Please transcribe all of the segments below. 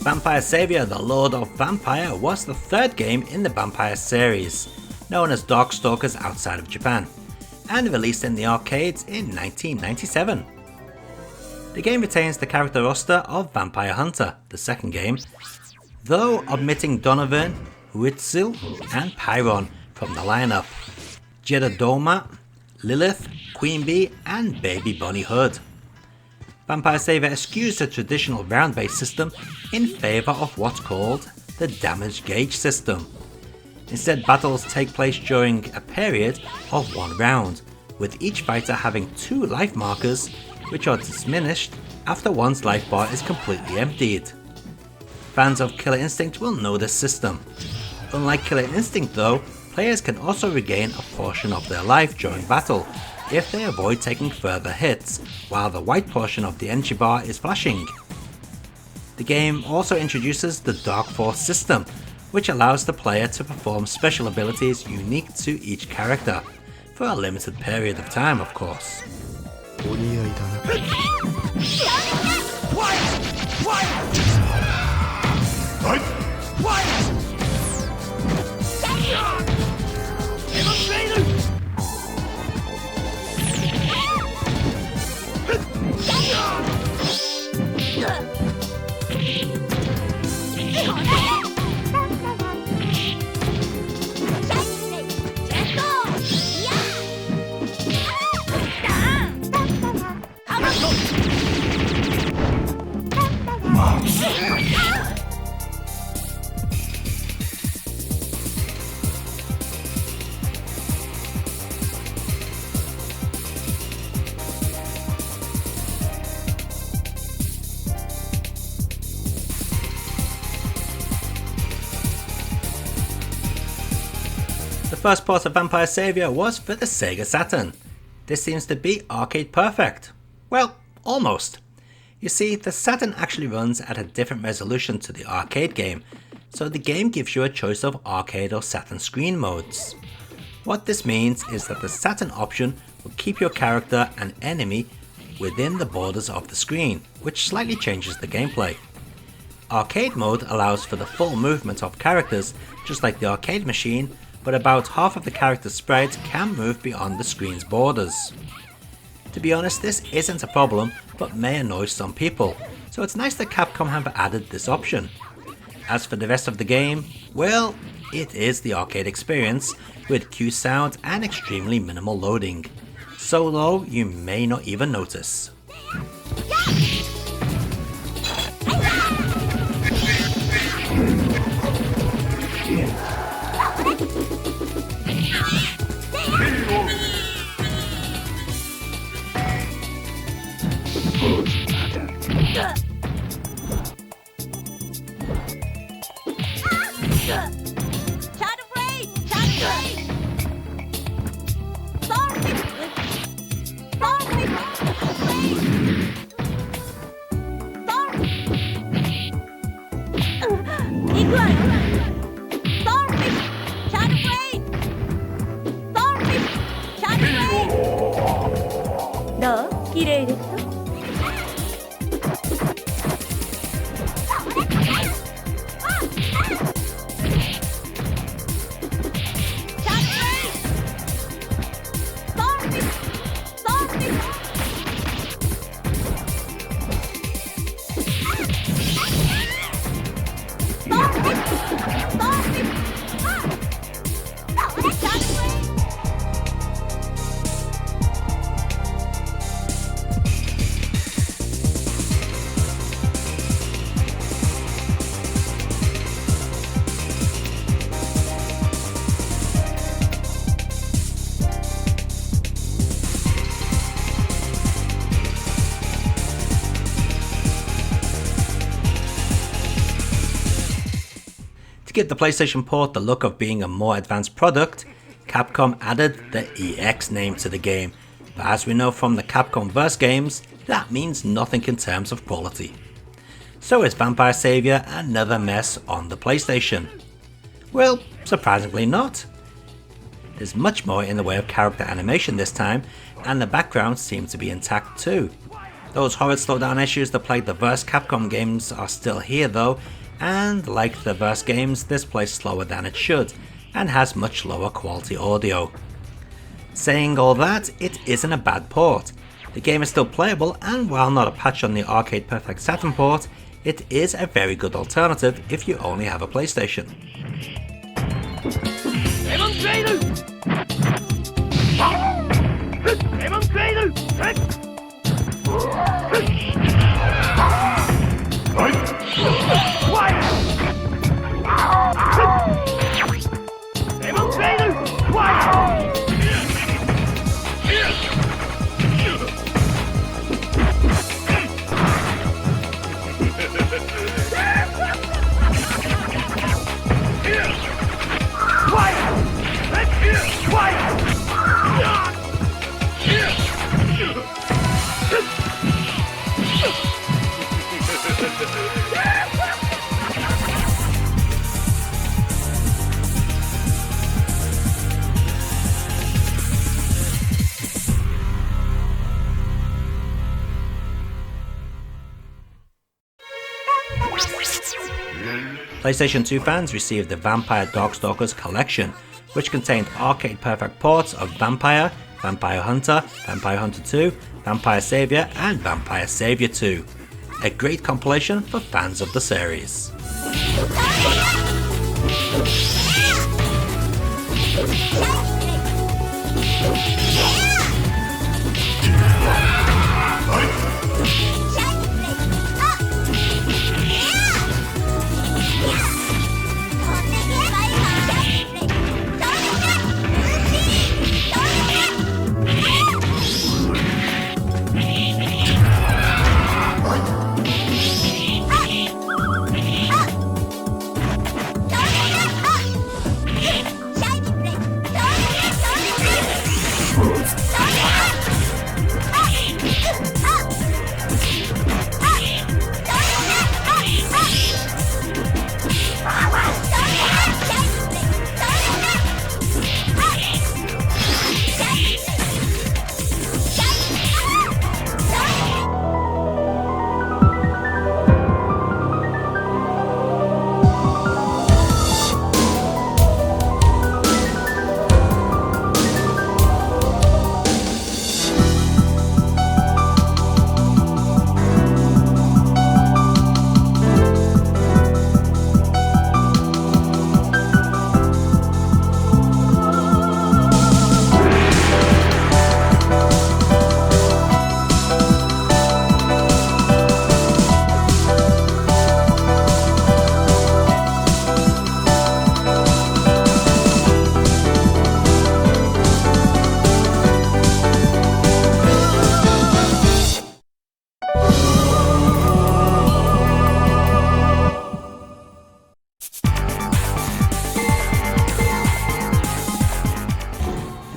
Vampire Savior: The Lord of Vampire was the third game in the Vampire series, known as Darkstalkers outside of Japan, and released in the arcades in 1997. The game retains the character roster of Vampire Hunter, the second game, though omitting Donovan, Huitzel, and Pyron from the lineup, Jeddah Lilith, Queen Bee, and Baby Bunny Hood. Vampire Savior eschews the traditional round-based system in favour of what's called the damage gauge system. Instead, battles take place during a period of one round, with each fighter having 2 life markers which are diminished after one's life bar is completely emptied. Fans of Killer Instinct will know this system. Unlike Killer Instinct though, players can also regain a portion of their life during battle if they avoid taking further hits while the white portion of the energy bar is flashing. The game also introduces the Dark Force system, which allows the player to perform special abilities unique to each character, for a limited period of time of course. The first port of Vampire Savior was for the Sega Saturn. This seems to be arcade perfect. Well, almost. You see, the Saturn actually runs at a different resolution to the arcade game, so the game gives you a choice of arcade or Saturn screen modes. What this means is that the Saturn option will keep your character and enemy within the borders of the screen, which slightly changes the gameplay. Arcade mode allows for the full movement of characters, just like the arcade machine, but about half of the character sprites can move beyond the screen's borders. To be honest, this isn't a problem, but may annoy some people, so it's nice that Capcom have added this option. As for the rest of the game, well, it is the arcade experience, with cue sound and extremely minimal loading. So low you may not even notice. To give the PlayStation port the look of being a more advanced product, Capcom added the EX name to the game, but as we know from the Capcom Verse games, that means nothing in terms of quality. So is Vampire Savior another mess on the PlayStation? Well, surprisingly not. There's much more in the way of character animation this time, and the backgrounds seem to be intact too. Those horrid slowdown issues that plagued the first Capcom games are still here though, and like the first games, this plays slower than it should, and has much lower quality audio. Saying all that, it isn't a bad port. The game is still playable, and while not a patch on the Arcade Perfect Saturn port, it is a very good alternative if you only have a PlayStation. PlayStation 2 fans received the Vampire Darkstalkers collection, which contained arcade perfect ports of Vampire, Vampire Hunter, Vampire Hunter 2, Vampire Savior, and Vampire Savior 2. A great compilation for fans of the series.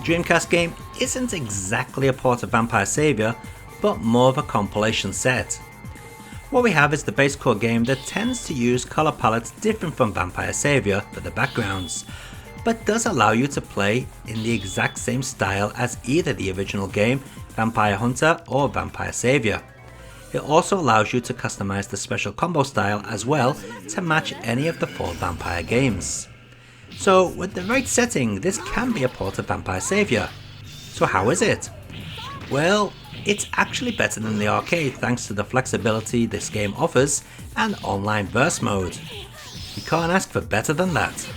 Dreamcast game isn't exactly a port of Vampire Savior, but more of a compilation set. What we have is the base core game that tends to use colour palettes different from Vampire Savior for the backgrounds, but does allow you to play in the exact same style as either the original game, Vampire Hunter or Vampire Savior. It also allows you to customize the special combo style as well to match any of the 4 Vampire games. So with the right setting, this can be a port of Vampire Savior. So how is it? Well, it's actually better than the arcade thanks to the flexibility this game offers and online burst mode. You can't ask for better than that.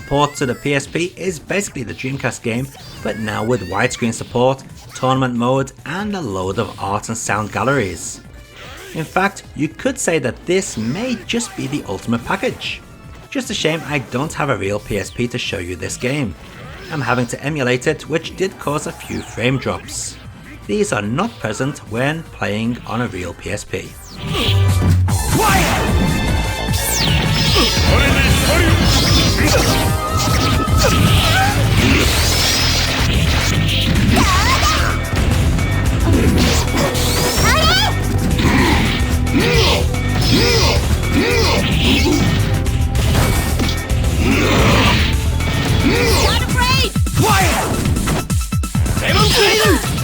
Port to the PSP is basically the Dreamcast game, but now with widescreen support, tournament mode, and a load of art and sound galleries. In fact, you could say that this may just be the ultimate package. Just a shame I don't have a real PSP to show you this game. I'm having to emulate it, which did cause a few frame drops. These are not present when playing on a real PSP. Not afraid! Quiet! Demonstrator!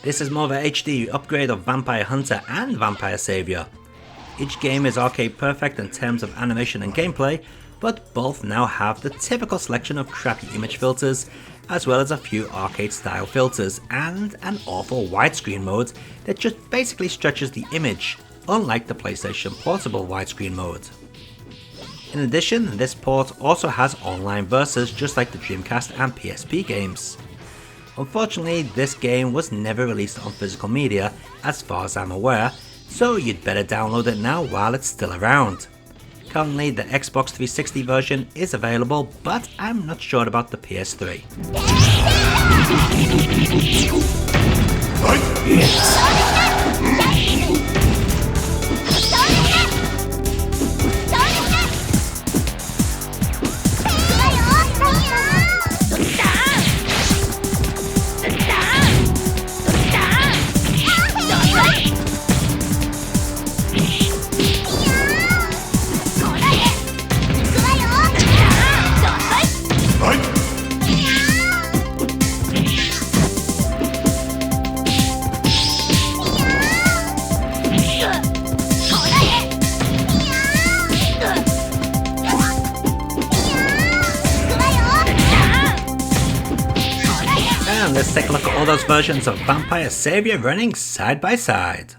This is more of a HD upgrade of Vampire Hunter and Vampire Savior. Each game is arcade perfect in terms of animation and gameplay, but both now have the typical selection of crappy image filters, as well as a few arcade style filters and an awful widescreen mode that just basically stretches the image, unlike the PlayStation Portable widescreen mode. In addition, this port also has online versus just like the Dreamcast and PSP games. Unfortunately, this game was never released on physical media as far as I'm aware, so you'd better download it now while it's still around. Currently the Xbox 360 version is available, but I'm not sure about the PS3. And let's take a look at all those versions of Vampire Savior running side by side.